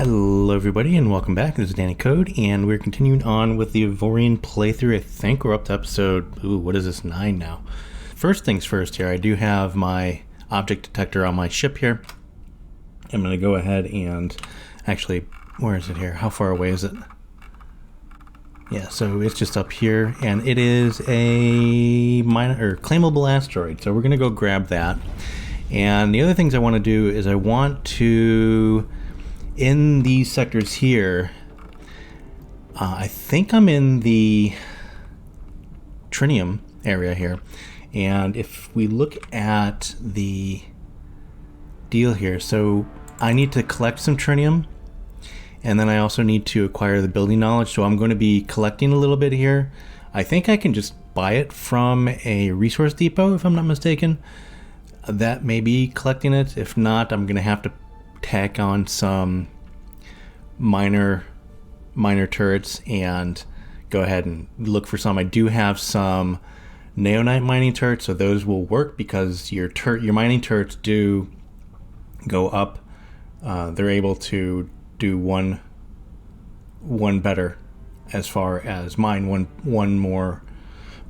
Hello everybody and welcome back. This is Danny Code and we're continuing on with the AVORION playthrough. I think we're up to episode, what is this, 9 now. First things first here, I do have my object detector on my ship here. I'm going to go ahead and actually, where is it here? How far away is it? Yeah, so it's just up here and it is a claimable asteroid. So we're going to go grab that. And the other things I want to do is I want to, in these sectors here, I think I'm in the Trinium area here. And if we look at the deal here, so I need to collect some Trinium. And then I also need to acquire the building knowledge. So I'm going to be collecting a little bit here. I think I can just buy it from a resource depot, if I'm not mistaken. That may be collecting it. If not, I'm going to have to tack on some minor turrets and go ahead and look for some. I do have some neonite mining turrets, so those will work because your mining turrets do go up. They're able to do one better as far as mine one more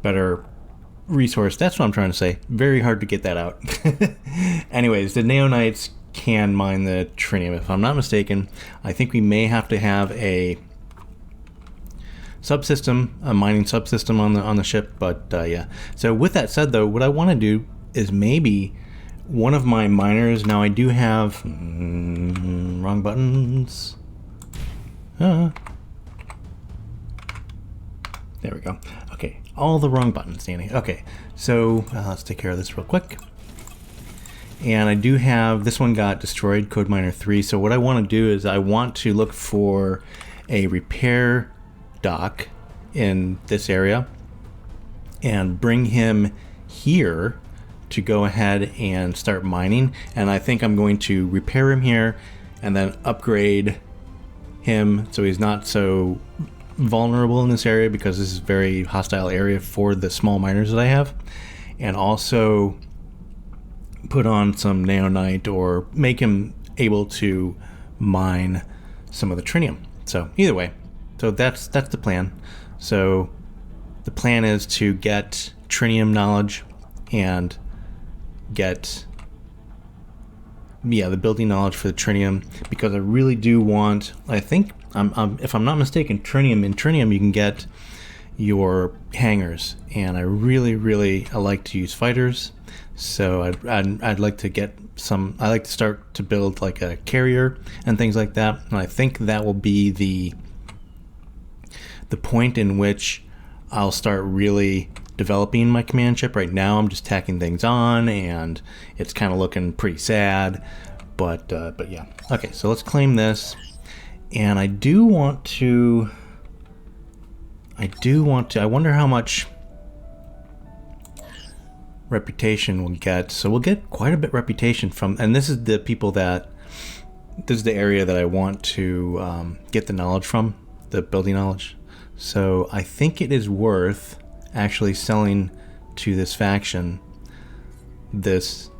better resource. That's what I'm trying to say. Very hard to get that out. Anyways, the neonites can mine the Trinium, if I'm not mistaken. I think we may have to have a subsystem, a mining subsystem on the ship, but yeah. So with that said though, what I want to do is maybe one of my miners, now I do have wrong buttons. There we go. Okay, all the wrong buttons, Danny. Okay, so let's take care of this real quick. And I do have, this one got destroyed, Code Miner 3. So what I want to do is I want to look for a repair dock in this area and bring him here to go ahead and start mining. And I think I'm going to repair him here and then upgrade him so he's not so vulnerable in this area, because this is a very hostile area for the small miners that I have. And also put on some neonite or make him able to mine some of the Trinium. So either way, so that's the plan. So the plan is to get Trinium knowledge and get the building knowledge for the Trinium, because I really do want, I think, if I'm not mistaken, in Trinium you can get your hangars, and I really like to use fighters. So I'd like to get some, I like to start to build like a carrier and things like that. And I think that will be the point in which I'll start really developing my command ship. Right now I'm just tacking things on and it's kind of looking pretty sad, but yeah. Okay, so let's claim this. And I wonder how much reputation we'll get. So we'll get quite a bit reputation from, and this is the people this is the area that I want to get the knowledge from, the building knowledge. So I think it is worth actually selling to this faction this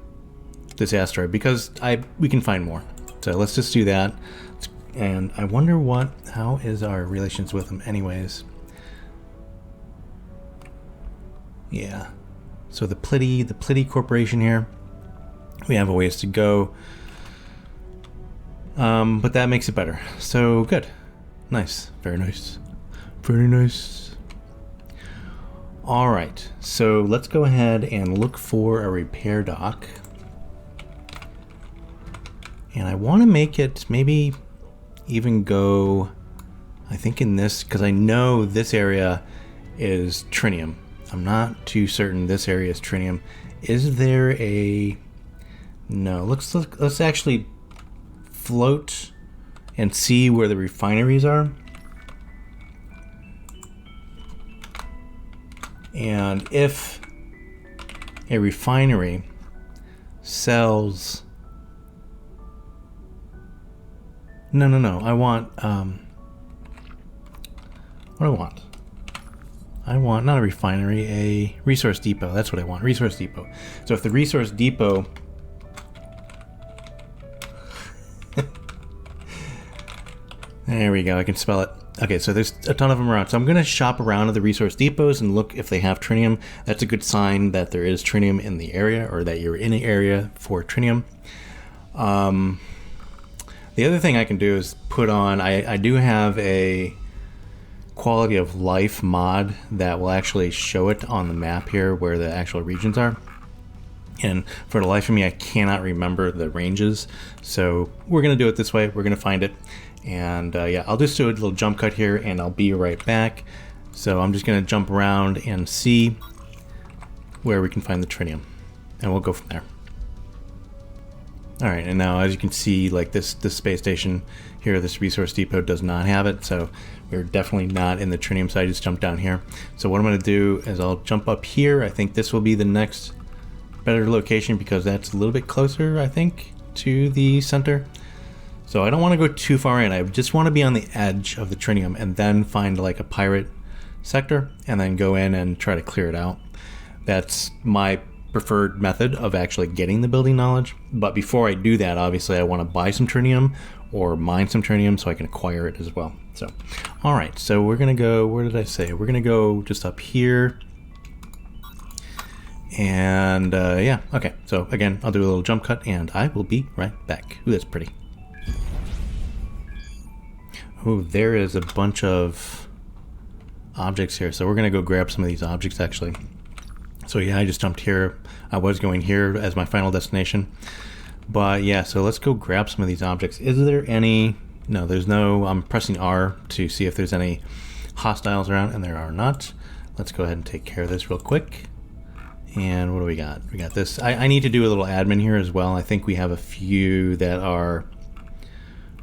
asteroid, because we can find more. So let's just do that. And I wonder how is our relations with them anyways. Yeah. So the Plitty Corporation here, we have a ways to go. But that makes it better. So good. Nice. Very nice. Very nice. Alright, so let's go ahead and look for a repair dock. And I want to make it maybe even go, I think in this, because I know this area is Trinium. I'm not too certain this area is Trinium. Is there a... No, let's actually float and see where the refineries are. And if a refinery sells... No, I want, what do I want? I want, not a refinery, a resource depot. That's what I want, resource depot. So if the resource depot There we go. I can spell it. Okay, so there's a ton of them around. So I'm going to shop around at the resource depots and look if they have trinium. That's a good sign that there is trinium in the area, or that you're in the area for trinium. The other thing I can do is put on, I do have a quality of life mod that will actually show it on the map here where the actual regions are. And for the life of me, I cannot remember the ranges. So we're going to do it this way. We're going to find it. And yeah, I'll just do a little jump cut here and I'll be right back. So I'm just going to jump around and see where we can find the trinium. And we'll go from there. All right, and now as you can see, like this space station here, this resource depot does not have it. So we're definitely not in the trinium, so I just jumped down here. So what I'm going to do is I'll jump up here. I think this will be the next better location because that's a little bit closer, I think, to the center. So I don't want to go too far in. I just want to be on the edge of the trinium and then find like a pirate sector and then go in and try to clear it out. That's my preferred method of actually getting the building knowledge. But before I do that, obviously I want to buy some trinium or mine some trinium so I can acquire it as well. So, all right, so we're going to go, where did I say? We're going to go just up here. And yeah, okay. So again, I'll do a little jump cut and I will be right back. Ooh, that's pretty. Oh, there is a bunch of objects here. So we're going to go grab some of these objects actually. So yeah, I just jumped here. I was going here as my final destination. But yeah, so let's go grab some of these objects. Is there any? No, there's no. I'm pressing R to see if there's any hostiles around, and there are not. Let's go ahead and take care of this real quick. And what do we got? We got this. I need to do a little admin here as well. I think we have a few that are,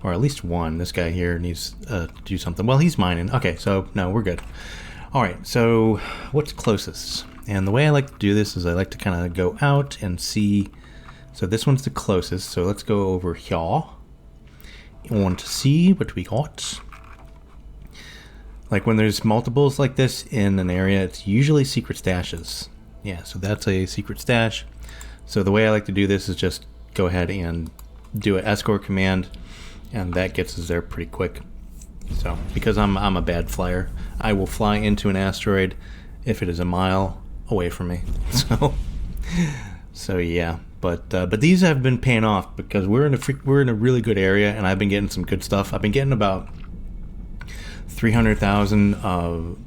or at least one. This guy here needs to do something. Well, he's mining. Okay, so no, we're good. All right, so what's closest? And the way I like to do this is I like to kind of go out and see. So this one's the closest. So let's go over here. I want to see what we got. Like when there's multiples like this in an area, it's usually secret stashes. Yeah, so that's a secret stash. So the way I like to do this is just go ahead and do an escort command, and that gets us there pretty quick. So because I'm a bad flyer, I will fly into an asteroid if it is a mile away from me. So yeah, but these have been paying off because we're in a really good area, and I've been getting some good stuff. I've been getting about 300,000 what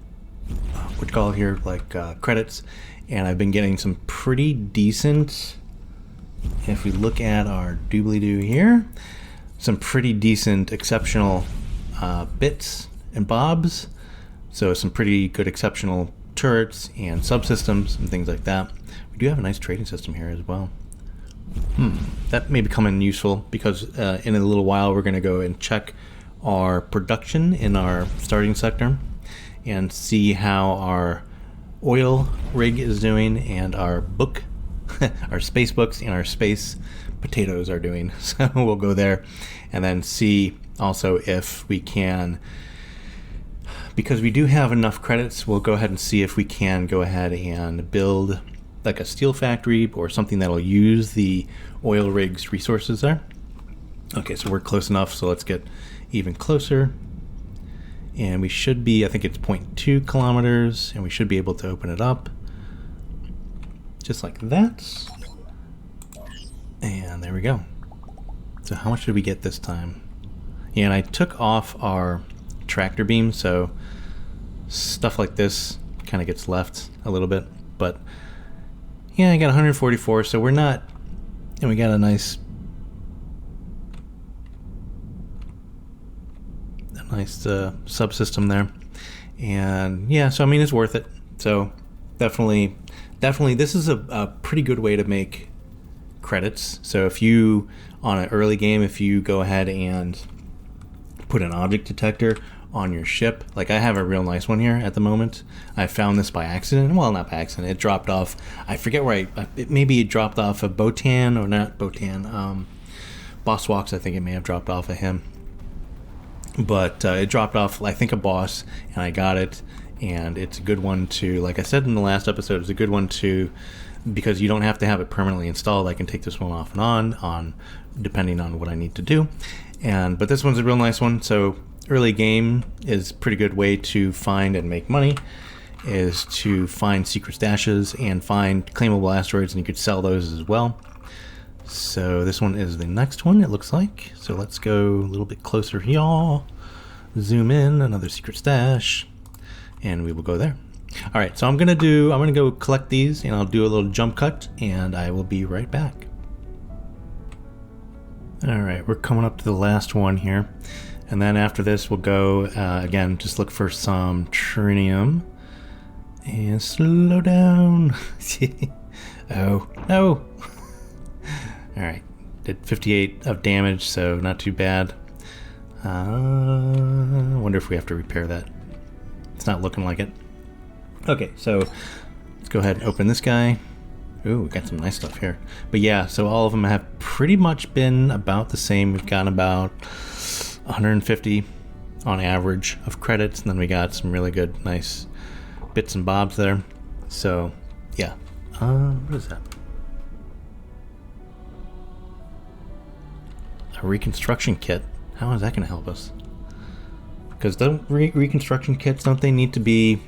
you call here, like credits, and I've been getting some pretty decent. If we look at our doobly-doo here, some pretty decent, exceptional bits and bobs. So some pretty good, exceptional turrets and subsystems and things like that. We do have a nice trading system here as well. That may become useful because in a little while we're going to go and check our production in our starting sector and see how our oil rig is doing and our book, our space books and our space potatoes are doing. So we'll go there and then see also if we can, because we do have enough credits, we'll go ahead and see if we can go ahead and build like a steel factory or something that'll use the oil rig's resources there. Okay, so we're close enough, so let's get even closer. And we should be, I think it's 0.2 kilometers, and we should be able to open it up. Just like that. And there we go. So how much did we get this time? Yeah, and I took off our tractor beam, so stuff like this kind of gets left a little bit. But yeah, I got 144, so we're not, and we got a nice subsystem there. And yeah, so I mean, it's worth it. So definitely this is a pretty good way to make credits. So if you, on an early game, if you go ahead and put an object detector on your ship, like I have a real nice one here at the moment. I found this by accident. Well, not by accident. It dropped off. I forget where maybe it dropped off of Botan, or not Botan. Boss Walks, I think it may have dropped off of him. But it dropped off, I think, a boss, and I got it. And it's a good one to, like I said in the last episode, it's a good one to, because you don't have to have it permanently installed. I can take this one off and on depending on what I need to do. But this one's a real nice one. So early game is a pretty good way to find and make money, is to find secret stashes and find claimable asteroids, and you could sell those as well. So this one is the next one, it looks like. So let's go a little bit closer here. Zoom in, another secret stash, and we will go there. All right, so I'm gonna go collect these, and I'll do a little jump cut, and I will be right back. All right, we're coming up to the last one here. And then after this, we'll go, again, just look for some Trinium. And slow down. Oh, no. All right, did 58 of damage, so not too bad. I wonder if we have to repair that. It's not looking like it. Okay, so let's go ahead and open this guy. Ooh, we got some nice stuff here. But yeah, so all of them have pretty much been about the same. We've gotten about 150 on average of credits, and then we got some really good, nice bits and bobs there. So, yeah. What is that? A reconstruction kit. How is that going to help us? Because don't reconstruction kits, don't they need to be...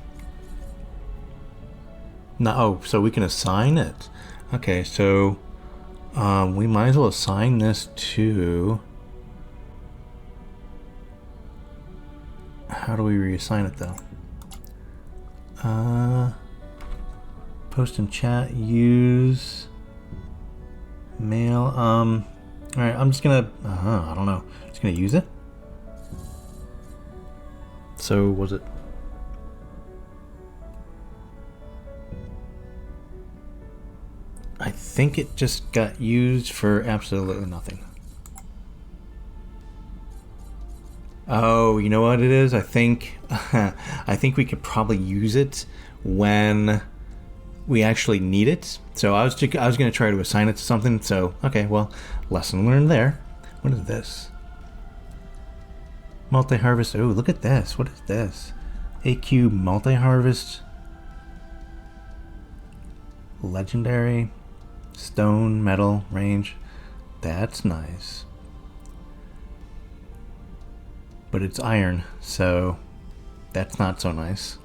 No, oh, so we can assign it. Okay, so we might as well assign this to... How do we reassign it though? Post in chat, use mail. All right, I'm just gonna. I don't know. Just gonna use it. So was it? I think it just got used for absolutely nothing. Oh, you know what it is? I think we could probably use it when we actually need it. So I was going to try to assign it to something. So okay, well, lesson learned there. What is this? Multi-harvest. Oh, look at this. What is this? AQ multi-harvest. Legendary. Stone, metal, range. That's nice. But it's iron, so that's not so nice.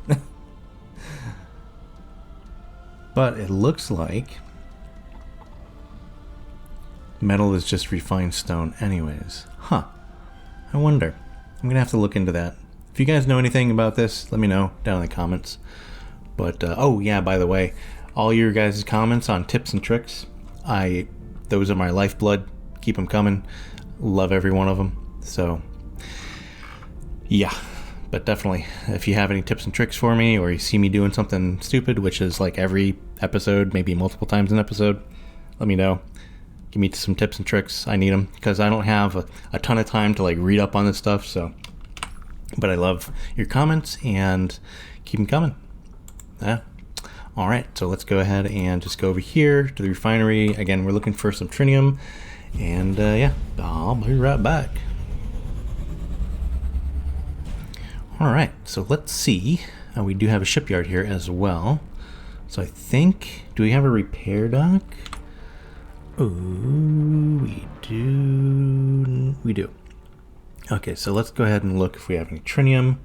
But it looks like metal is just refined stone anyways. Huh. I wonder. I'm gonna have to look into that. If you guys know anything about this, let me know down in the comments. But, oh yeah, by the way, all your guys' comments on tips and tricks, those are my lifeblood. Keep them coming. Love every one of them. So... yeah, but definitely, if you have any tips and tricks for me, or you see me doing something stupid, which is like every episode, maybe multiple times an episode, let me know. Give me some tips and tricks. I need them, because I don't have a ton of time to like read up on this stuff, so. But I love your comments, and keep them coming. Yeah. All right, so let's go ahead and just go over here to the refinery. Again, we're looking for some Trinium, and yeah, I'll be right back. All right, so let's see. We do have a shipyard here as well. So I think, do we have a repair dock? Oh, we do. We do. Okay, so let's go ahead and look if we have any Trinium.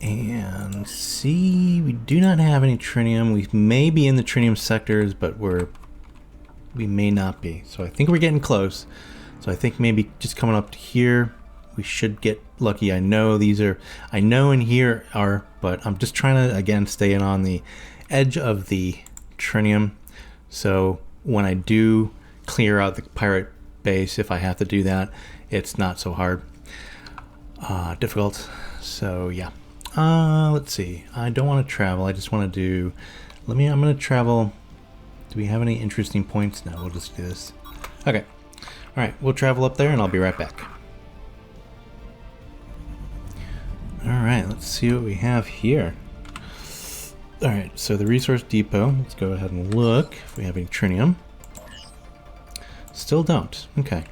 And see, we do not have any Trinium. We may be in the Trinium sectors, but we may not be. So I think we're getting close. So I think maybe just coming up to here, we should get lucky. I know in here are, but I'm just trying to, again, stay in on the edge of the Trinium. So when I do clear out the pirate base, if I have to do that, it's not so hard. Difficult. So yeah. Let's see. I don't want to travel. I just want to do, I'm going to travel. Do we have any interesting points? No, we'll just do this. Okay. All right. We'll travel up there and I'll be right back. Alright, let's see what we have here. Alright, so the resource depot. Let's go ahead and look if we have any Trinium. Still don't. Okay.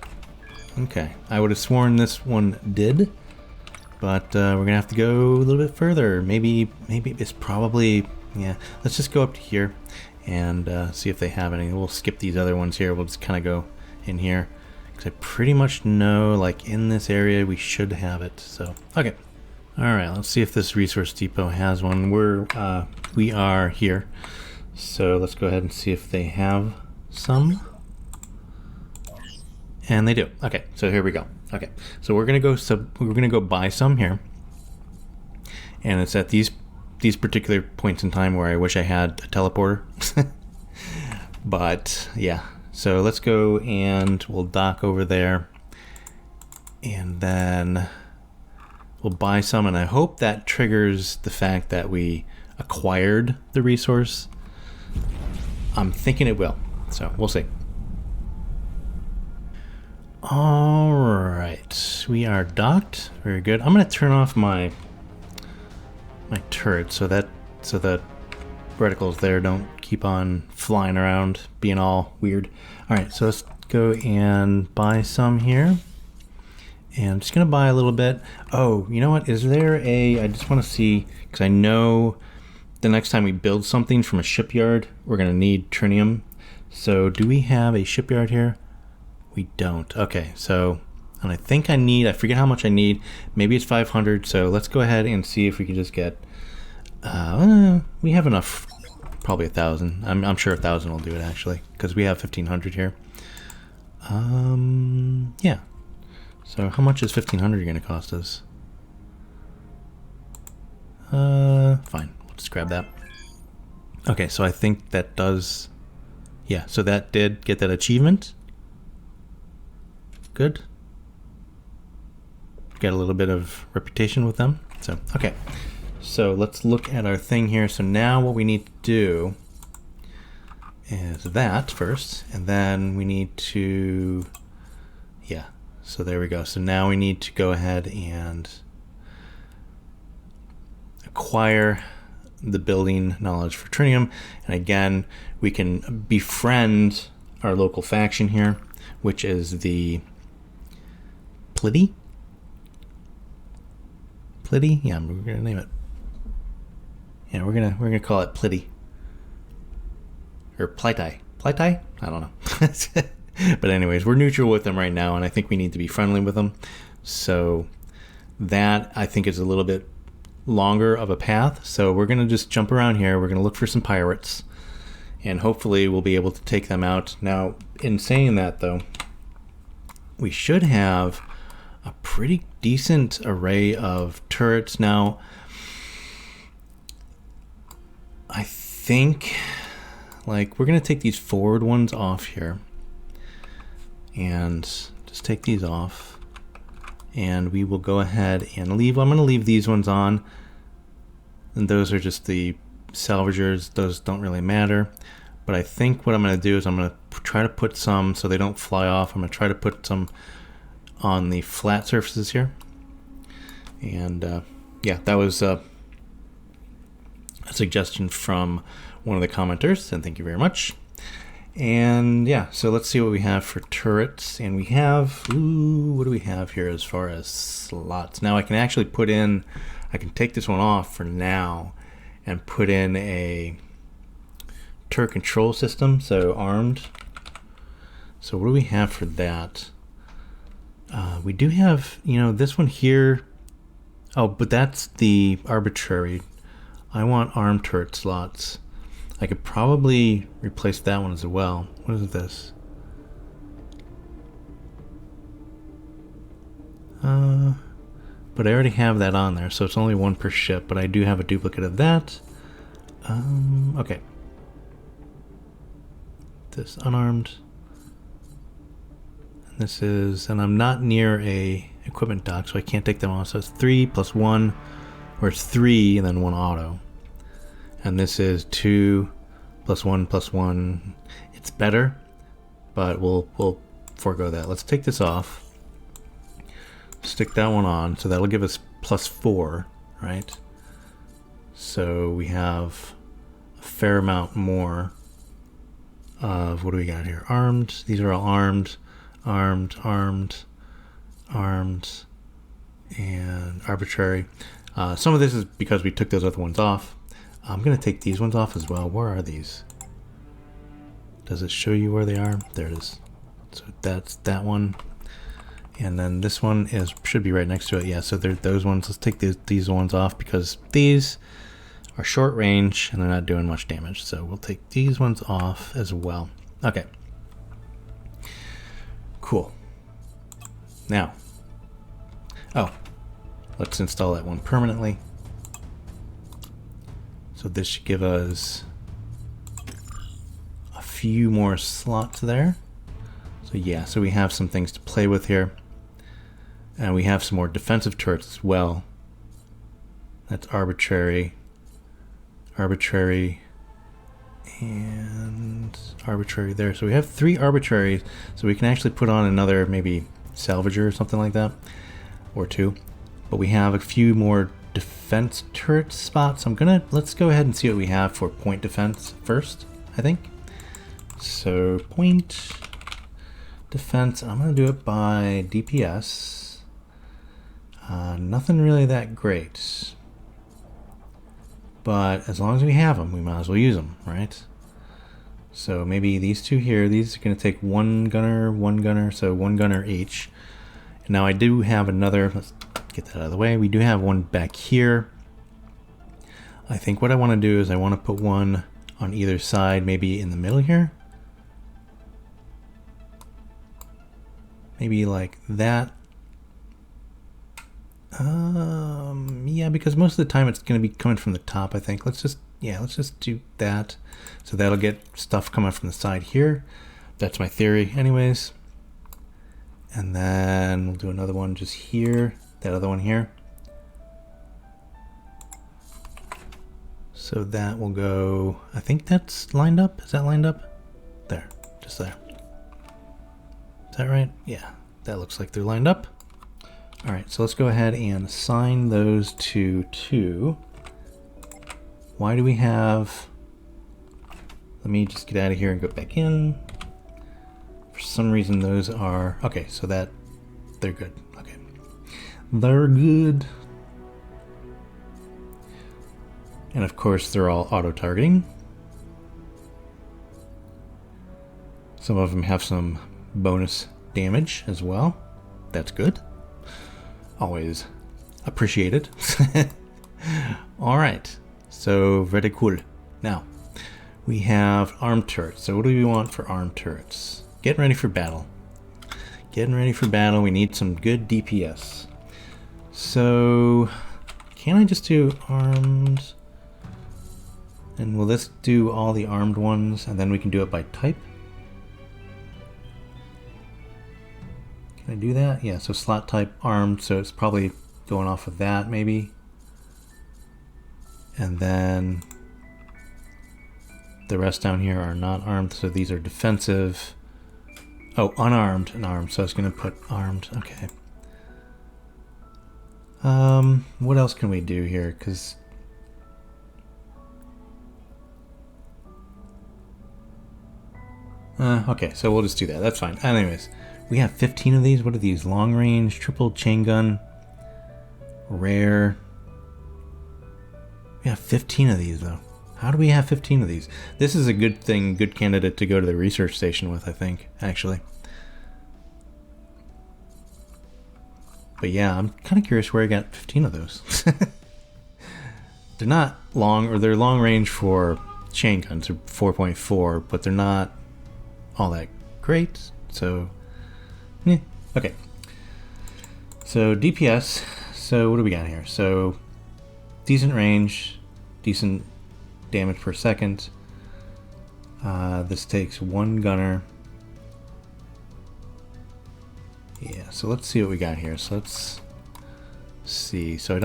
Okay. I would have sworn this one did. But we're going to have to go a little bit further. Maybe it's probably... yeah. Let's just go up to here and see if they have any. We'll skip these other ones here. We'll just kind of go in here. Because I pretty much know, like, in this area we should have it. So, okay. Alright, let's see if this resource depot has one. We are here. So let's go ahead and see if they have some. And they do. Okay, so here we go. Okay, so we're gonna go buy some here. And it's at these particular points in time where I wish I had a teleporter. But yeah, so let's go and we'll dock over there, and then we'll buy some, and I hope that triggers the fact that we acquired the resource. I'm thinking it will, so we'll see. All right, we are docked. Very good. I'm gonna turn off my turret so that reticles there don't keep on flying around being all weird. All right, so let's go and buy some here. And I'm just gonna buy a little bit. Oh, you know what? Is there I just want to see, because I know the next time we build something from a shipyard, we're gonna need Trinium. So do we have a shipyard here? We don't. Okay, so, and I think I forget how much I need. Maybe it's 500. So let's go ahead and see if we can just get, we have enough, probably 1,000. I'm sure 1,000 will do it actually, because we have 1,500 here. Yeah. So how much is 1,500 going to cost us? Fine. We'll just grab that. Okay, so I think that does, yeah, so that did get that achievement. Good. Got a little bit of reputation with them. So, okay. So let's look at our thing here. So now what we need to do is that first, and then we need to, yeah, so there we go. So now we need to go ahead and acquire the building knowledge for Trinium. And again, we can befriend our local faction here, which is the Plitty? Plitty? Yeah, we're gonna name it. Yeah, we're gonna call it Plitty. Or Plightai. Plightai? I don't know. But anyways, we're neutral with them right now, and I think we need to be friendly with them. So that, I think, is a little bit longer of a path. So we're gonna just jump around here. We're gonna look for some pirates, and hopefully we'll be able to take them out. Now, in saying that though, we should have a pretty decent array of turrets now. I think, like, we're gonna take these forward ones off here and just take these off, and we will go ahead and leave. I'm gonna leave these ones on, and those are just the salvagers. Those don't really matter. But I think what I'm gonna do is I'm gonna try to put some, so they don't fly off, I'm gonna try to put some on the flat surfaces here. And yeah, that was a suggestion from one of the commenters, and thank you very much. And yeah, so let's see what we have for turrets. And we have, what do we have here as far as slots? Now I can actually put in, I can take this one off for now and put in a turret control system, so armed. So what do we have for that? We do have, you know, this one here. Oh, but that's the arbitrary. I want armed turret slots. I could probably replace that one as well. What is this? But I already have that on there, so it's only one per ship, but I do have a duplicate of that. Okay. This unarmed. And this is, and I'm not near a equipment dock, so I can't take them off. So it's 3 plus 1, or it's 3 and then 1 auto. And this is 2 plus 1 plus 1. It's better, but we'll forego that. Let's take this off. Stick that one on, so that'll give us plus 4, right? So we have a fair amount more of, what do we got here? Armed. These are all armed, armed, armed, armed, and arbitrary. Some of this is because we took those other ones off. I'm going to take these ones off as well. Where are these? Does it show you where they are? There it is. So that's that one. And then this one should be right next to it. Yeah, so they're those ones. Let's take these ones off because these are short range and they're not doing much damage. So we'll take these ones off as well. Okay. Cool. Now, let's install that one permanently. So this should give us a few more slots there. So yeah, so we have some things to play with here. And we have some more defensive turrets as well. That's arbitrary, and arbitrary there. So we have 3 arbitraries, so we can actually put on another maybe salvager or something like that, or 2. But we have a few more defense turret spots. Let's go ahead and see what we have for point defense first, I think. So point defense, I'm gonna do it by DPS. Nothing really that great. But as long as we have them, we might as well use them, right? So maybe these 2 here, these are going to take 1 gunner, so 1 gunner each. And now I do have another, let's get that out of the way. We do have one back here. I think what I want to do is I want to put one on either side, maybe in the middle here. Maybe like that. Yeah, because most of the time it's going to be coming from the top, I think. Let's just do that. So that'll get stuff coming from the side here. That's my theory anyways. And then we'll do another one just here, that other one here. So that will go, I think that's lined up. Is that lined up? There, just there. Is that right? Yeah, that looks like they're lined up. All right, so let's go ahead and assign those to 2. Why do we have, let me just get out of here and go back in. For some reason those are, okay, so that, they're good, okay. They're good. And of course they're all auto-targeting. Some of them have some bonus damage as well. That's good. Always appreciated. All right, so very cool. Now we have armed turrets. So what do we want for armed turrets? Getting ready for battle. Getting ready for battle. We need some good DPS. So can I just do armed? And will this do all the armed ones and then we can do it by type? Can I do that? Yeah, so slot type armed, so it's probably going off of that maybe. And then the rest down here are not armed, so these are defensive. Oh, unarmed and armed, so I was going to put armed. Okay. What else can we do here? Because okay, so we'll just do that. That's fine. Anyways, we have 15 of these. What are these? Long range, triple chain gun, rare. We have 15 of these though. How do we have 15 of these? This is a good thing, good candidate to go to the research station with, I think, actually. But yeah, I'm kind of curious where I got 15 of those. They're not long, or they're long range for chain guns, or 4.4, but they're not all that great, so yeah. Okay, so DPS, so what do we got here? So decent range, decent damage per second. This takes 1 gunner. Yeah, so let's see what we got here. So let's see. So I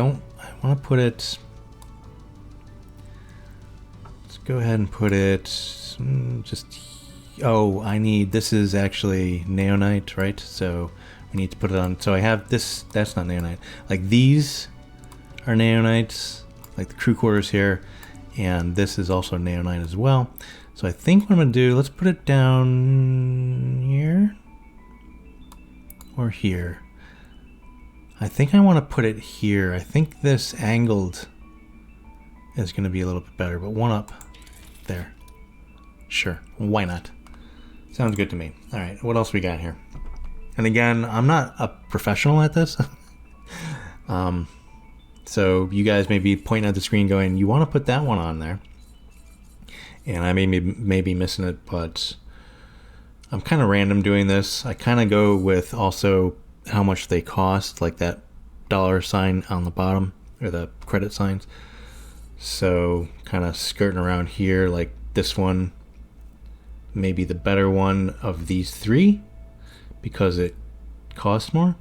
want to put it, let's go ahead and put it just, oh, I need, this is actually neonite, right? So we need to put it on, so I have this, that's not neonite. Like these are neonites, like the crew quarters here, and this is also neonite as well. So I think what I'm gonna do, let's put it down here or here. I think I want to put it here. I think this angled is going to be a little bit better, but one up there. Sure, why not? Sounds good to me. All right, what else we got here? And again, I'm not a professional at this. So you guys may be pointing at the screen going, you want to put that one on there. And I may be missing it, but I'm kind of random doing this. I kind of go with also how much they cost, like that dollar sign on the bottom, or the credit signs. So kind of skirting around here, like this one may be the better one of these three because it costs more.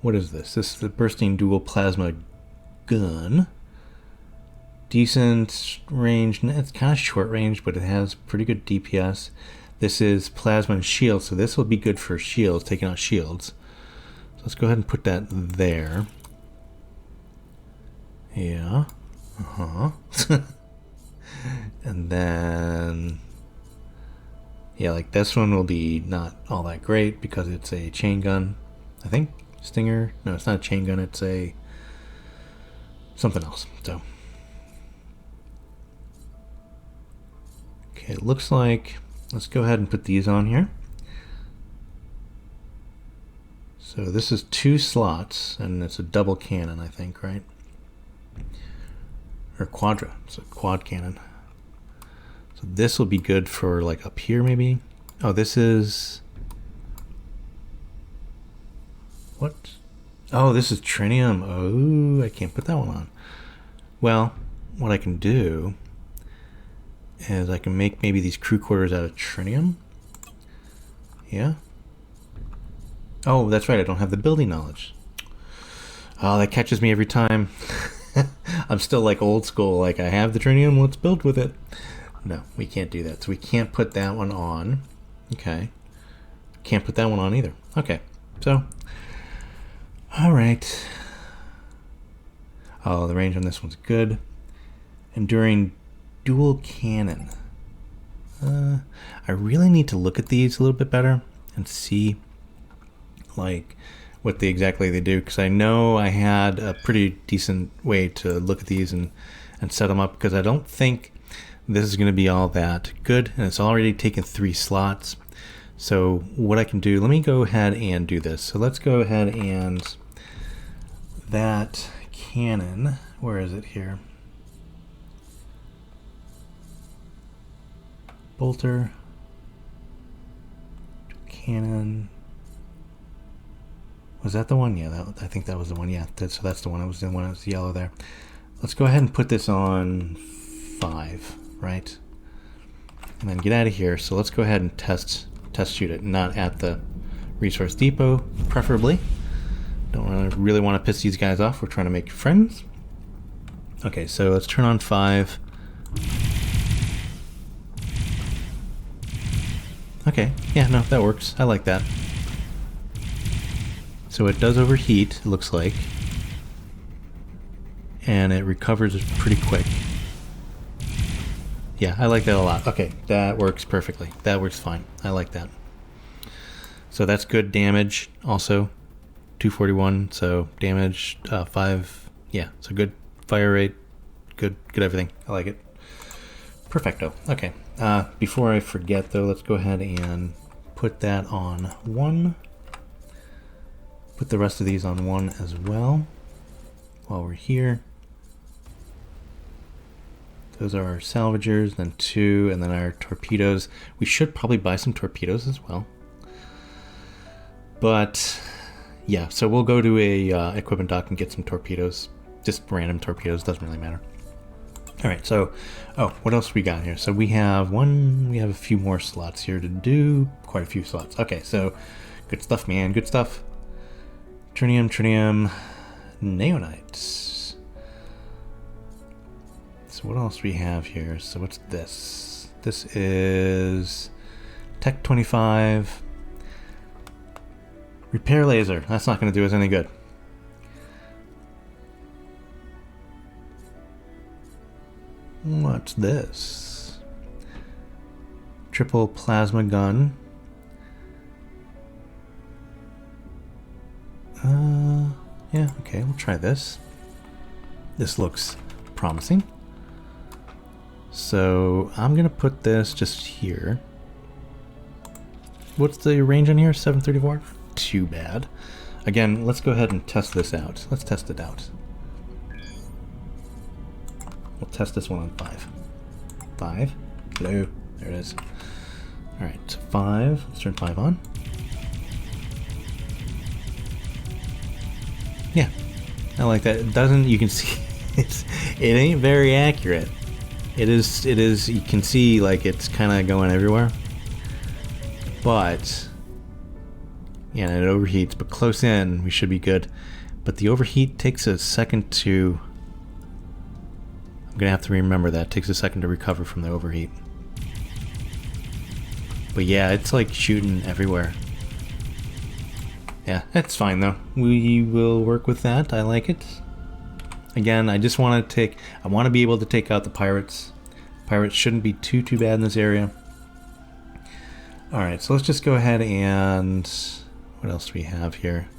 What is this? This is the bursting dual plasma gun. Decent range. It's kind of short range, but it has pretty good DPS. This is plasma and shield, so this will be good for shields, taking out shields. So let's go ahead and put that there. Yeah. And then, yeah, like this one will be not all that great because it's a chain gun, I think. Stinger. No, it's not a chain gun. It's a something else. So, okay, it looks like, let's go ahead and put these on here. So this is 2 slots, and it's a double cannon, I think, right? Or quadra. It's a quad cannon. So this will be good for like up here, maybe. Oh, this is. What? Oh, this is Trinium. Oh, I can't put that one on. Well, what I can do is I can make maybe these crew quarters out of Trinium. Yeah. Oh, that's right. I don't have the building knowledge. Oh, that catches me every time. I'm still like old school. Like, I have the Trinium. Let's build with it. No, we can't do that. So we can't put that one on. Okay. Can't put that one on either. Okay. So. All right. Oh, the range on this one's good. Enduring dual cannon. I really need to look at these a little bit better and see like what exactly they do, because I know I had a pretty decent way to look at these and set them up, because I don't think this is going to be all that good, and it's already taken 3 slots. So what I can do, let me go ahead and do this. So let's go ahead and that cannon, where is it here? Bolter, cannon. Was that the one? Yeah, I think that was the one. Yeah, so that's the one. It was the one that was yellow there. Let's go ahead and put this on 5, right? And then get out of here. So let's go ahead and test shoot it, not at the resource depot, preferably. Don't really want to piss these guys off. We're trying to make friends. Okay, so let's turn on 5. Okay, yeah, no, that works. I like that. So it does overheat, it looks like. And it recovers pretty quick. Yeah, I like that a lot. Okay, that works perfectly. That works fine. I like that. So that's good damage also. 241, so damage 5. Yeah, so good fire rate. Good everything. I like it. Perfecto. Okay. Before I forget though, let's go ahead and put that on 1. Put the rest of these on 1 as well while we're here. Those are our salvagers, then 2, and then our torpedoes. We should probably buy some torpedoes as well. But yeah, so we'll go to a equipment dock and get some torpedoes. Just random torpedoes, doesn't really matter. All right, so, oh, what else we got here? So we have a few more slots here to do. Quite a few slots. Okay, so good stuff, man, good stuff. Trinium, neonites. So what else we have here? So what's this? This is Tech 25. Repair laser. That's not going to do us any good. What's this? Triple plasma gun. Yeah, okay, we'll try this. This looks promising. So I'm gonna put this just here. What's the range on here? 734? Too bad. Again, let's go ahead and test this out. Let's test it out. We'll test this one on 5. 5. Hello. There it is. Alright, so 5. Let's turn 5 on. Yeah. I like that. It doesn't, you can see, it ain't very accurate. It is, you can see like it's kind of going everywhere. But, yeah, it overheats, but close in, we should be good. But the overheat takes a second to, I'm gonna have to remember that, it takes a second to recover from the overheat. But yeah, it's like shooting everywhere. Yeah, that's fine though. We will work with that, I like it. Again, I just want to I want to be able to take out the pirates. Pirates shouldn't be too bad in this area. Alright, so let's just go ahead and... What else do we have here?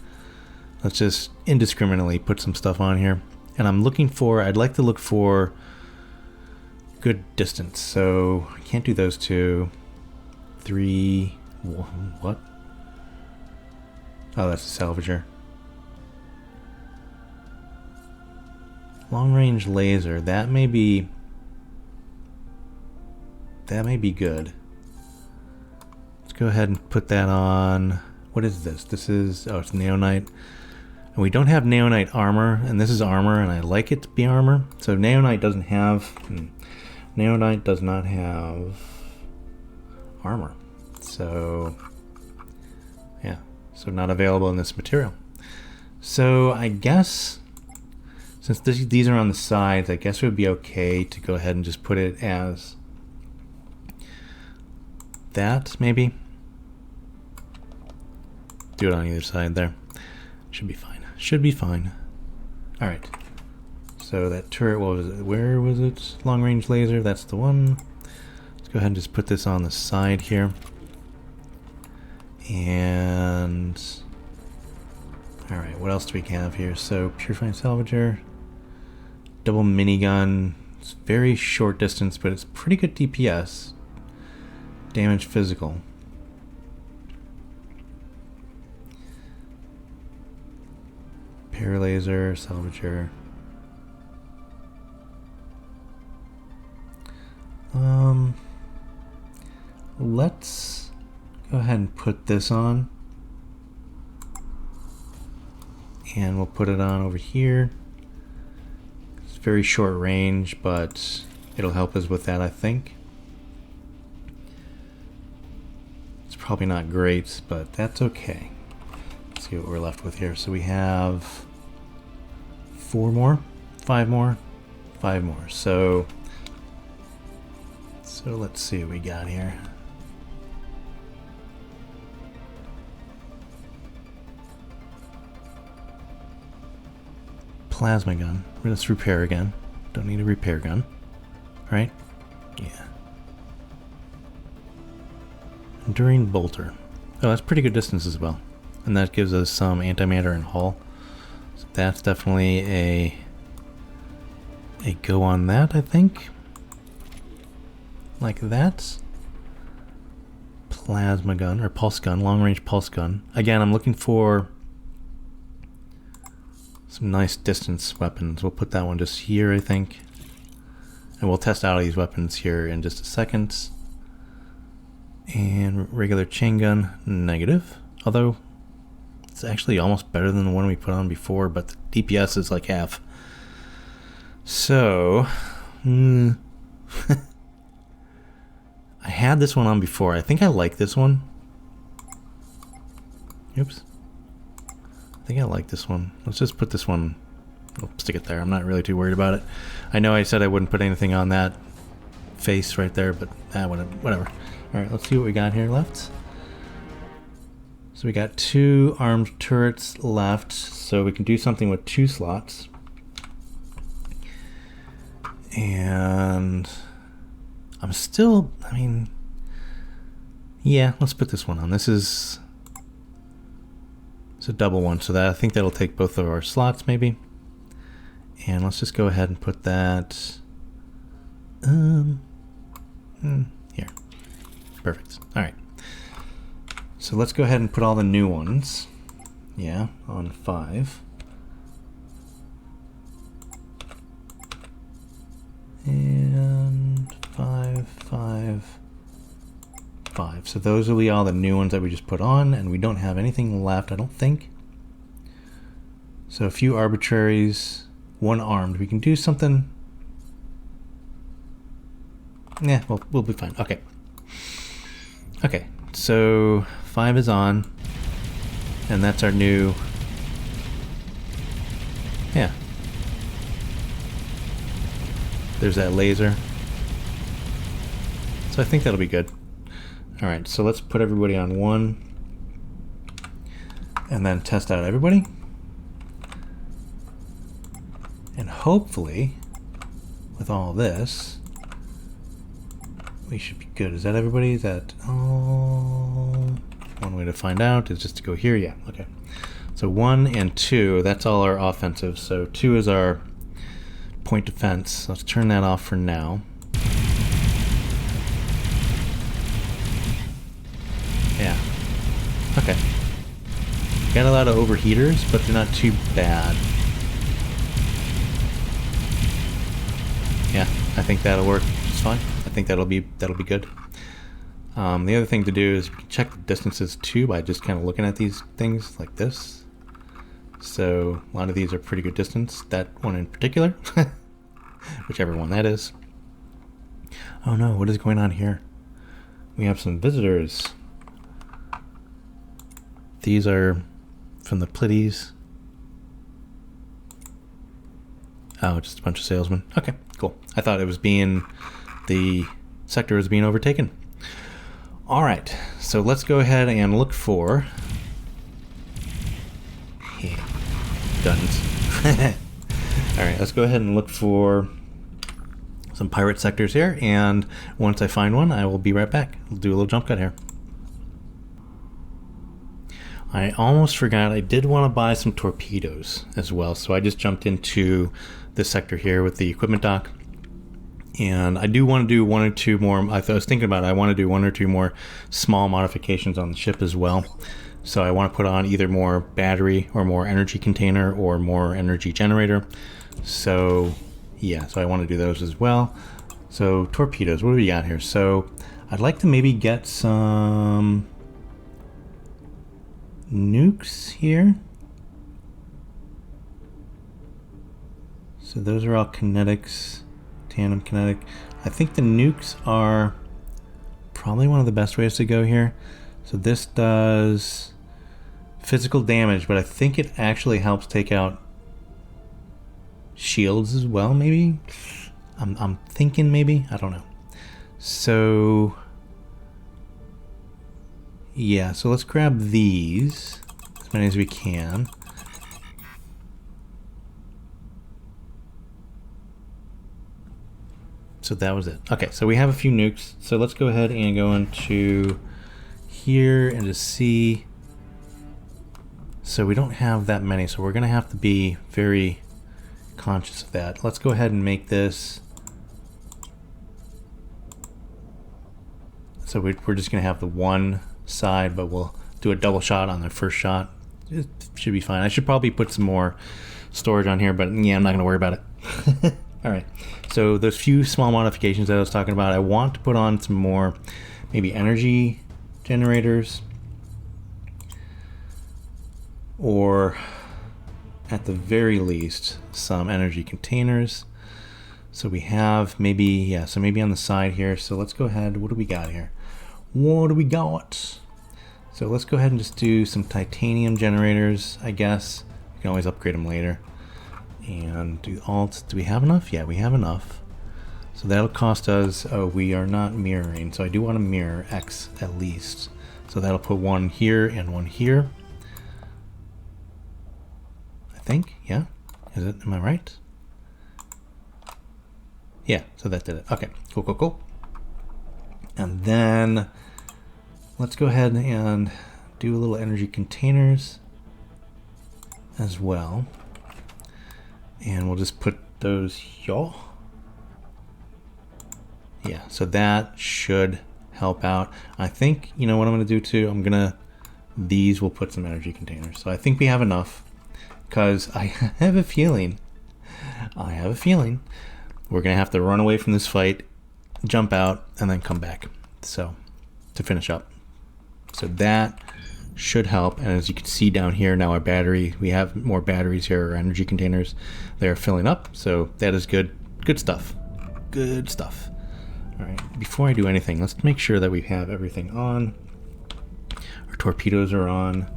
Let's just indiscriminately put some stuff on here. And I'm looking for... I'd like to look for good distance. So, I can't do those two. 3... What? Oh, that's a salvager. Long range laser. That may be good. Go ahead and put that on. What is this? This is, oh, it's Neonite. And we don't have Neonite armor, and this is armor, and I like it to be armor. So Neonite doesn't have, Neonite does not have armor. So, yeah, so not available in this material. So I guess, since these are on the sides, I guess it would be okay to go ahead and just put it as that, maybe. Do it on either side there. Should be fine. Should be fine. Alright. So that turret, what was it? Where was it? Long range laser, that's the one. Let's go ahead and just put this on the side here. And... Alright, what else do we have here? So, Purifying Salvager. Double minigun. It's very short distance, but it's pretty good DPS. Damage physical. Paralaser, salvager. Let's go ahead and put this on. And we'll put it on over here. It's very short range, but it'll help us with that, I think. It's probably not great, but that's okay. Let's see what we're left with here. So we have 4 more, 5 more, 5 more. So let's see what we got here. Plasma gun. Let's repair again. Don't need a repair gun, right? Yeah. Enduring bolter. Oh, that's pretty good distance as well. And that gives us some antimatter and hull. So that's definitely a go on that, I think. Like that. Plasma gun, or pulse gun, long range pulse gun. Again, I'm looking for some nice distance weapons. We'll put that one just here, I think. And we'll test out these weapons here in just a second. And regular chain gun, negative. Although, it's actually almost better than the one we put on before, but the DPS is like half. So, I had this one on before. I think I like this one. Oops. I think I like this one. Let's just put this one, I'll stick it there. I'm not really too worried about it. I know I said I wouldn't put anything on that face right there, but whatever. Alright, let's see what we got here left. So we got 2 armed turrets left, so we can do something with 2 slots. And I'm still, I mean, yeah, let's put this one on. This is, it's a double one, so that I think that'll take both of our slots maybe. And let's just go ahead and put that here. Perfect. All right. So let's go ahead and put all the new ones, yeah, on 5. And 5, 5, 5. So those will be all the new ones that we just put on, and we don't have anything left, I don't think. So a few arbitraries, 1 armed. We can do something. Yeah, we'll be fine. Okay. Okay, so 5 is on, and that's our new, yeah. There's that laser. So I think that'll be good. All right, so let's put everybody on 1 and then test out everybody. And hopefully, with all this, we should be good. Is that everybody? Is that, oh, one way to find out is just to go here. Yeah, okay. So 1 and 2, that's all our offensive. So 2 is our point defense. Let's turn that off for now. Yeah. Okay. Got a lot of overheaters, but they're not too bad. Yeah, I think that'll work just fine. I think that'll be good. The other thing to do is check the distances too by just kind of looking at these things like this. So a lot of these are pretty good distance. That one in particular, whichever one that is. Oh no, what is going on here? We have some visitors. These are from the Pleiades. Oh, just a bunch of salesmen. Okay, cool. I thought it was the sector was being overtaken. All right, so let's go ahead and look for guns. All right, let's go ahead and look for some pirate sectors here, and once I find one, I will be right back. We'll do a little jump cut here. I almost forgot, I did want to buy some torpedoes as well, so I just jumped into this sector here with the equipment dock. And I do want to do 1 or 2 more, I was thinking about it, I want to do 1 or 2 more small modifications on the ship as well. So I want to put on either more battery or more energy container or more energy generator. So yeah, so I want to do those as well. So torpedoes, what do we got here? So I'd like to maybe get some nukes here. So those are all kinetics, tandem kinetic. I think the nukes are probably one of the best ways to go here. So this does physical damage, but I think it actually helps take out shields as well, maybe? I'm thinking maybe, I don't know. So yeah, so let's grab these, as many as we can. So that was it. Okay, so we have a few nukes. So let's go ahead and go into here and just see. So we don't have that many, so we're gonna have to be very conscious of that. Let's go ahead and make this. So we're just gonna have the one side, but we'll do a double shot on the first shot. It should be fine. I should probably put some more storage on here, but yeah, I'm not gonna worry about it. All right, so those few small modifications that I was talking about, I want to put on some more maybe energy generators, or at the very least some energy containers. So we have maybe, yeah, so maybe on the side here. So let's go ahead, what do we got here? What do we got? So let's go ahead and just do some titanium generators, I guess. We can always upgrade them later. And do alt, do we have enough? Yeah, we have enough. So that'll cost us, oh, we are not mirroring. So I do want to mirror X at least. So that'll put one here and one here. I think, yeah. Is it, am I right? Yeah, so that did it. Okay, cool, cool, cool. And then let's go ahead and do a little energy containers as well. And we'll just put those here. Yeah, so that should help out. I think, you know what I'm gonna do too? I'm gonna these will put some energy containers. So I think we have enough, because I have a feeling we're gonna have to run away from this fight, jump out, and then come back. So to finish up. So that should help. And as you can see down here now, our battery, we have more batteries here, our energy containers, they're filling up. So that is good. Good stuff. Good stuff. All right, before I do anything, let's make sure that we have everything on. Our torpedoes are on.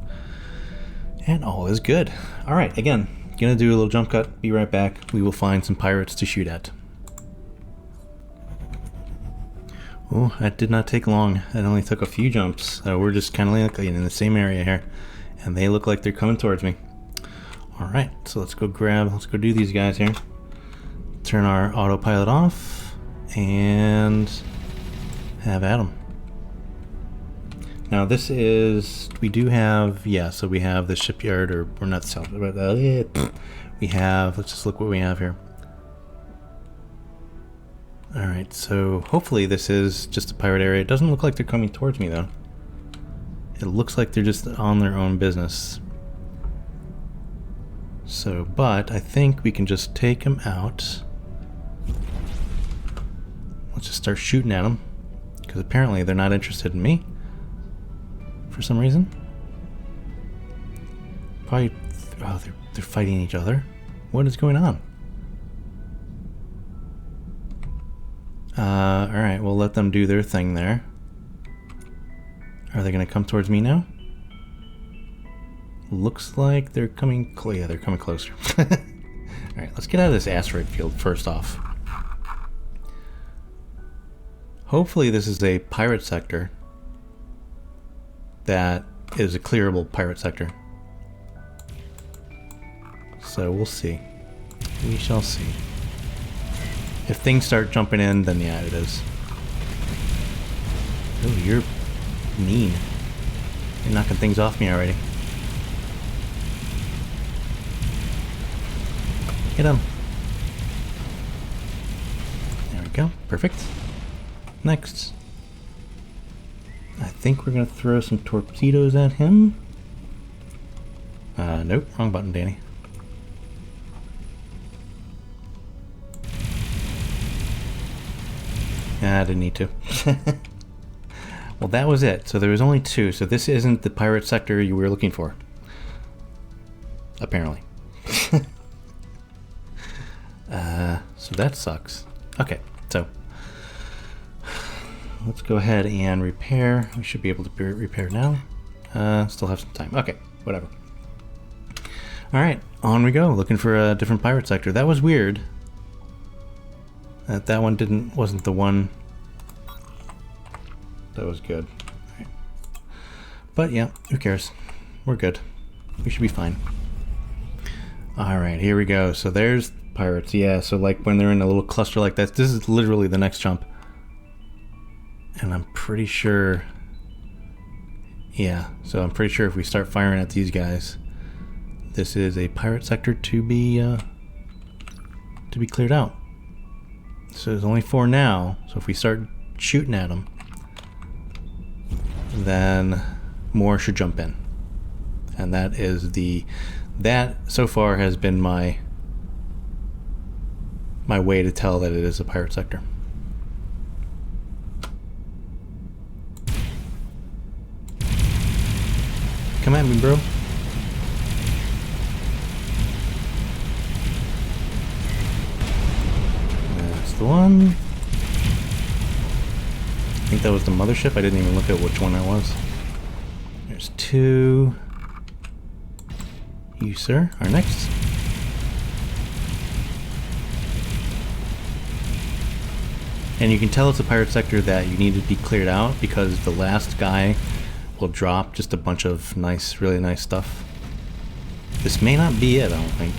And all is good. All right, again, gonna do a little jump cut. Be right back. We will find some pirates to shoot at. Oh, that did not take long. It only took a few jumps. We're just kind of like in the same area here, and they look like they're coming towards me. All right, so let's go do these guys here. Turn our autopilot off and have at them. Now this is, we do have, yeah, so we have the shipyard, or we're not self, but we have, let's just look what we have here. All right, so hopefully this is just a pirate area. It doesn't look like they're coming towards me though. It looks like they're just on their own business. So, but I think we can just take them out. Let's just start shooting at them, because apparently they're not interested in me for some reason. Probably, oh, they're fighting each other. What is going on? Alright, we'll let them do their thing there. Are they going to come towards me now? Looks like they're coming, yeah, they're coming closer. Alright, let's get out of this asteroid field first off. Hopefully this is a pirate sector that is a clearable pirate sector. So we'll see. We shall see. If things start jumping in, then yeah, it is. Oh, you're mean. You're knocking things off me already. Hit him. There we go. Perfect. Next. I think we're going to throw some torpedoes at him. Nope. Wrong button, Danny. I didn't need to. Well, that was it. So there was only two. So this isn't the pirate sector you were looking for. Apparently. So that sucks. Okay, so let's go ahead and repair. We should be able to repair now. Still have some time. Okay, whatever. All right, on we go. Looking for a different pirate sector. That was weird. That one wasn't the one that was good. Right. But yeah, who cares? We're good. We should be fine. All right, here we go. So there's pirates. Yeah, so like when they're in a little cluster like this is literally the next jump. And I'm pretty sure, yeah, so I'm pretty sure if we start firing at these guys, this is a pirate sector to be cleared out. So there's only 4 now, so if we start shooting at them, then more should jump in. And that is that so far has been my way to tell that it is a pirate sector. Come at me, bro. The one. I think that was the mothership. I didn't even look at which one that was. There's 2. You, sir, are next. And you can tell it's a pirate sector that you need to be cleared out because the last guy will drop just a bunch of nice, really nice stuff. This may not be it, I don't think.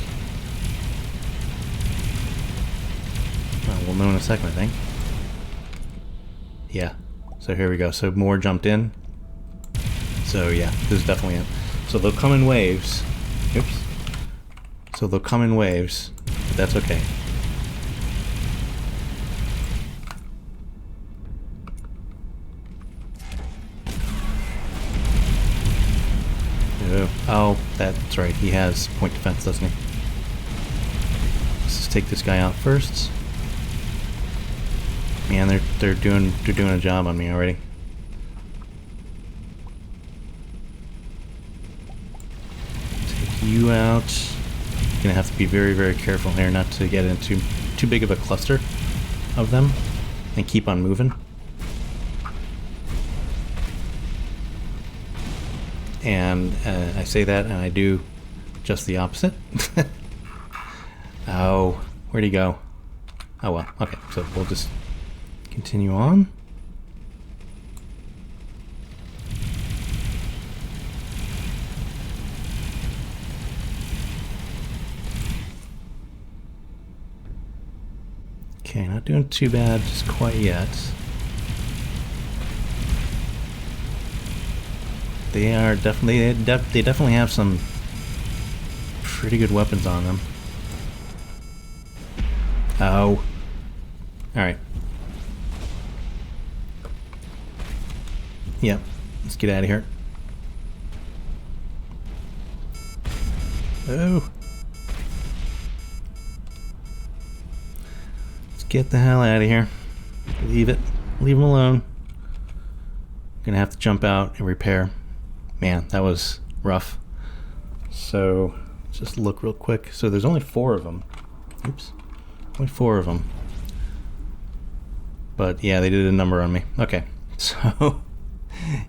We'll know in a second, I think. Yeah. So here we go. So more jumped in. So yeah, this is definitely it. So they'll come in waves. Oops. So they'll come in waves, but that's okay. So, oh, that's right. He has point defense, doesn't he? Let's just take this guy out first. Man, they're doing a job on me already. Take you out. Gonna have to be very, very careful here not to get into too big of a cluster of them, and keep on moving. And I say that, and I do just the opposite. Oh, where'd he go? Oh well, okay, so we'll just continue on. Okay, not doing too bad just quite yet. They are definitely, they definitely have some pretty good weapons on them. Oh. Alright. Yep, let's get out of here. Oh. Get the hell out of here. Leave it. Leave him alone. Gonna have to jump out and repair. Man, that was rough. So, just look real quick. So there's only 4 of them. Oops. Only 4 of them. But yeah, they did a number on me. Okay. So,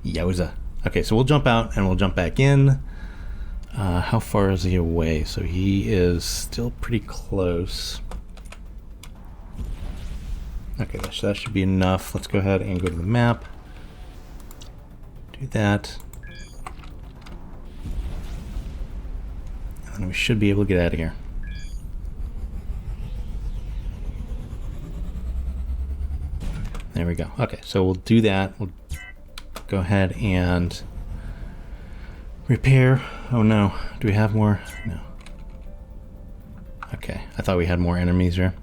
yowza. Okay, so we'll jump out and we'll jump back in. How far is he away? So he is still pretty close. Okay, that should be enough. Let's go ahead and go to the map. Do that. And then we should be able to get out of here. There we go. Okay, so we'll do that. We'll go ahead and repair. Oh no, do we have more? No. Okay, I thought we had more enemies here.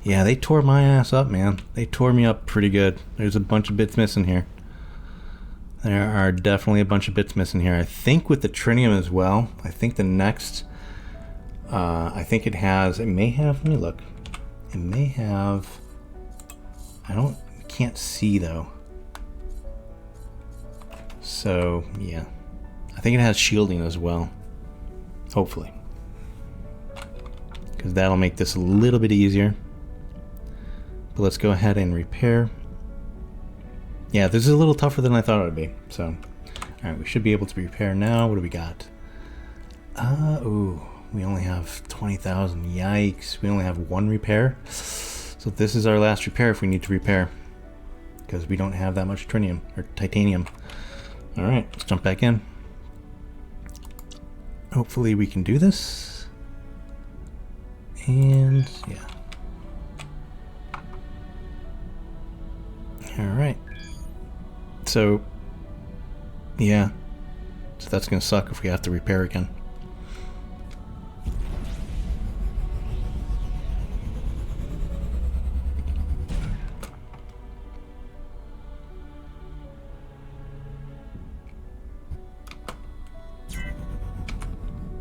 Yeah, they tore my ass up, man. They tore me up pretty good. There's a bunch of bits missing here. There are definitely a bunch of bits missing here. I think with the Trinium as well. I think the next... I think it has... It may have... Let me look. It may have... Can't see, though. So, yeah. I think it has shielding as well. Hopefully. Because that'll make this a little bit easier. But let's go ahead and repair. Yeah, this is a little tougher than I thought it would be. So, alright, we should be able to repair now. What do we got? Ooh, we only have 20,000. Yikes. We only have 1 repair. So this is our last repair if we need to repair. Because we don't have that much Trinium, or titanium. Alright, let's jump back in. Hopefully we can do this. And, yeah. Alright. So, yeah. So that's going to suck if we have to repair again.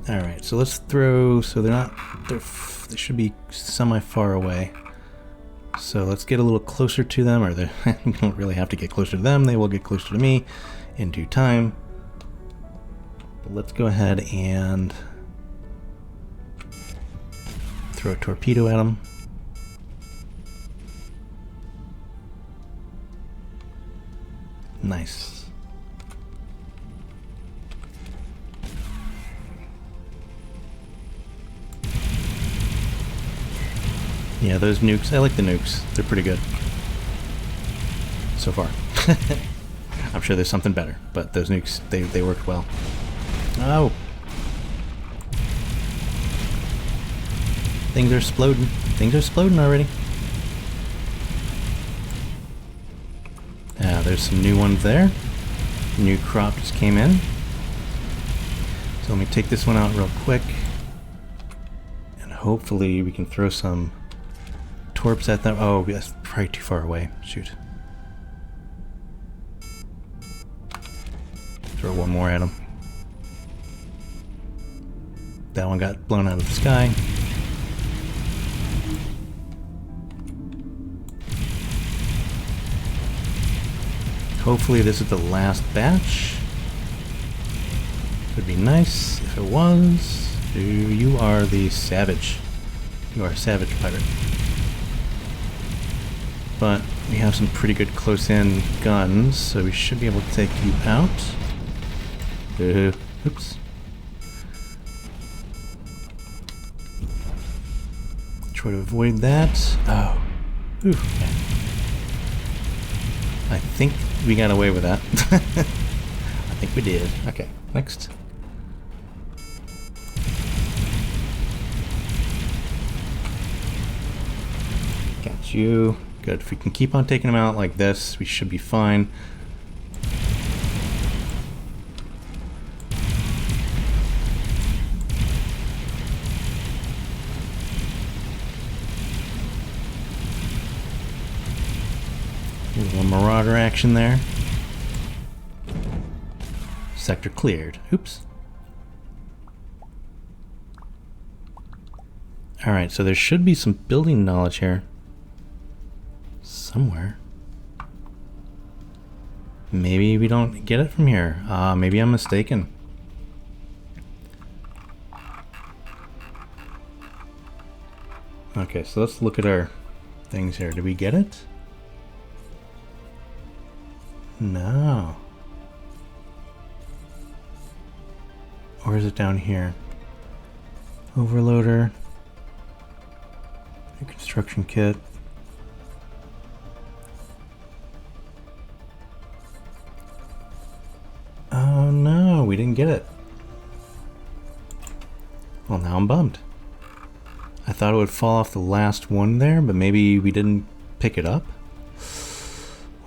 Alright, so let's throw, so they should be semi-far away. So let's get a little closer to them, or we don't really have to get closer to them, they will get closer to me in due time. But let's go ahead and throw a torpedo at them. Nice. Yeah, those nukes, I like the nukes. They're pretty good. So far. I'm sure there's something better, but those nukes, they worked well. Oh! Things are exploding. Things are exploding already. There's some new ones there. New crop just came in. So let me take this one out real quick. And hopefully we can throw some torps at them. Oh, that's probably too far away. Shoot. Throw one more at them. that one got blown out of the sky. Hopefully this is the last batch. Would be nice if it was. You are the savage. You are a savage pirate. But we have some pretty good close-in guns, so we should be able to take you out. Oops. Try to avoid that. Oh. Ooh. Okay. I think we got away with that. I think we did. Okay, next. Got you. Good. If we can keep on taking them out like this, we should be fine. A little marauder action there. Sector cleared. Oops. Alright, so there should be some building knowledge here. Somewhere. Maybe we don't get it from here. Maybe I'm mistaken. Okay, so let's look at our things here. Did we get it? No. Or is it down here? Overloader. Construction kit. Oh no, we didn't get it. Well, now I'm bummed. I thought it would fall off the last one there, but maybe we didn't pick it up.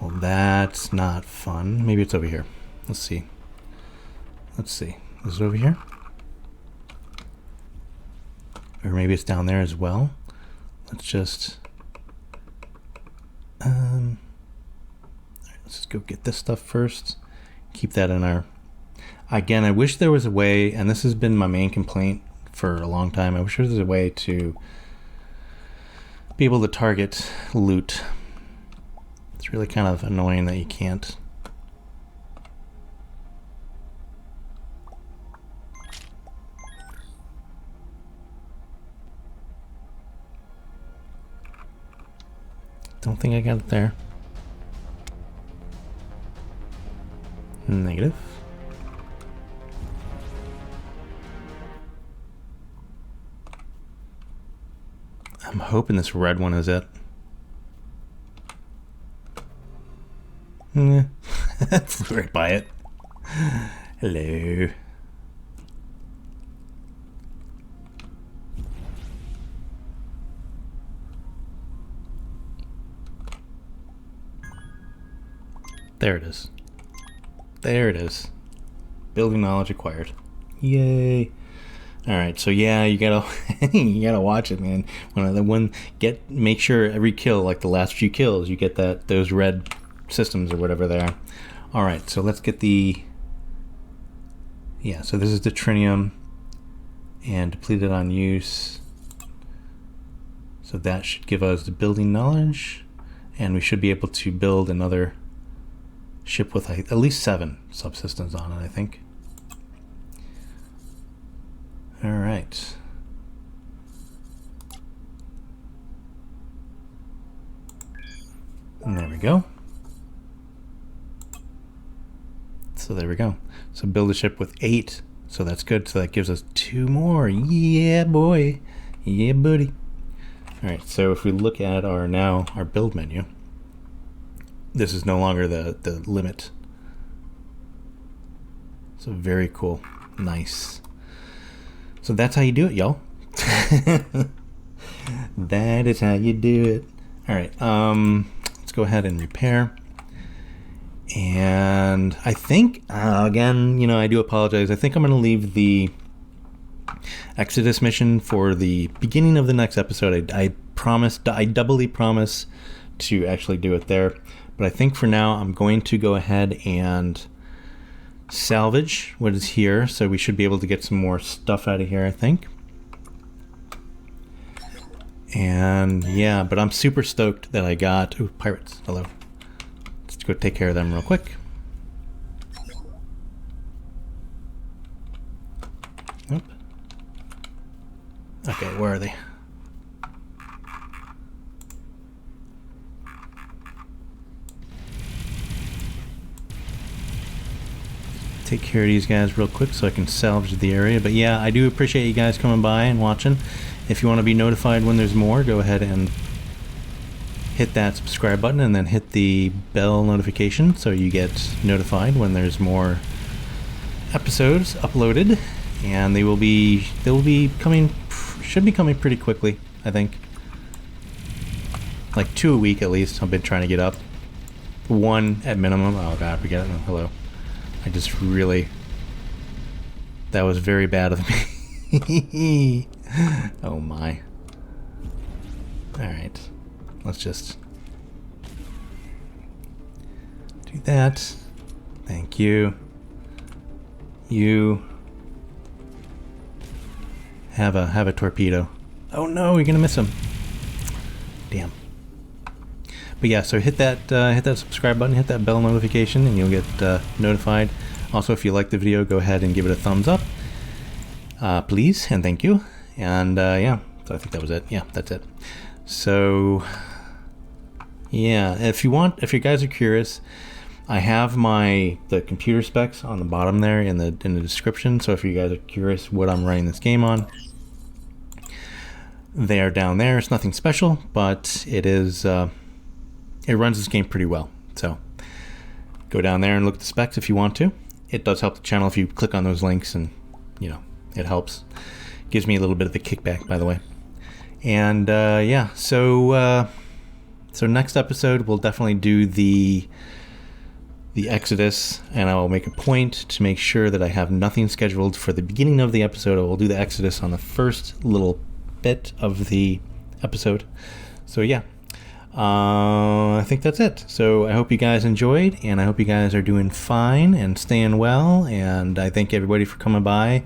Well, that's not fun. Maybe it's over here. Let's see. Let's see. Is it over here? Or maybe it's down there as well. Let's just... let's just go get this stuff first. Keep that in our... Again, I wish there was a way, and this has been my main complaint for a long time, I wish there was a way to be able to target loot. It's really kind of annoying that you can't. Don't think I got it there. Negative. I'm hoping this red one is it. That's right by it. Hello. There it is. There it is. Building knowledge acquired. Yay. Alright, so yeah, you gotta you gotta watch it, man. Make sure every kill, like the last few kills, you get those red systems or whatever they are. Alright, so let's get the... Yeah, so this is the Trinium and depleted on use. So that should give us the building knowledge, and we should be able to build another ship with at least 7 subsystems on it, I think. All right. And there we go. So there we go. So build a ship with 8. So that's good. So that gives us 2 more. Yeah, boy. Yeah, buddy. All right. So if we look at our build menu, this is no longer the limit. So very cool. Nice. So that's how you do it, y'all. That is how you do it. All right, let's go ahead and repair. And I think, again, I do apologize. I think I'm going to leave the Exodus mission for the beginning of the next episode. I doubly promise to actually do it there. But I think for now, I'm going to go ahead and salvage what is here, so we should be able to get some more stuff out of here, I think. And yeah, but I'm super stoked that I got... Ooh, pirates, hello. Let's go take care of them real quick. Nope. Okay, where are they? Take care of these guys real quick so I can salvage the area. But yeah, I do appreciate you guys coming by and watching. If you want to be notified when there's more, go ahead and hit that subscribe button and then hit the bell notification so you get notified when there's more episodes uploaded. And they will be coming, should be coming pretty quickly, I think. Like 2 a week at least. I've been trying to get up. 1 at minimum. Oh god, we got it. Hello. I just really... That was very bad of me. Oh my. Alright. Let's just... do that. Thank you. You... Have a torpedo. Oh no, you're gonna miss him. Damn. But yeah, so hit that subscribe button, hit that bell notification, and you'll get notified. Also, if you like the video, go ahead and give it a thumbs up, please, and thank you. And yeah, so I think that was it. Yeah, that's it. So yeah, if you guys are curious, I have the computer specs on the bottom there in the description. So if you guys are curious what I'm running this game on, they are down there. It's nothing special, but it is. It runs this game pretty well. So go down there and look at the specs if you want to. It does help the channel if you click on those links, and you know it helps. Gives me a little bit of a kickback, by the way. And yeah, so next episode we'll definitely do the Exodus, and I will make a point to make sure that I have nothing scheduled for the beginning of the episode. I will do the Exodus on the first little bit of the episode. So yeah, I think that's it. So I hope you guys enjoyed, and I hope you guys are doing fine and staying well, and I thank everybody for coming by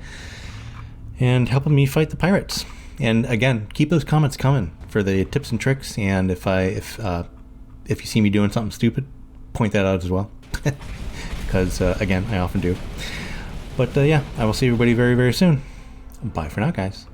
and helping me fight the pirates. And again, keep those comments coming for the tips and tricks, and if you see me doing something stupid, point that out as well. Because again, I often do. But yeah, I will see everybody very, very soon. Bye for now, guys.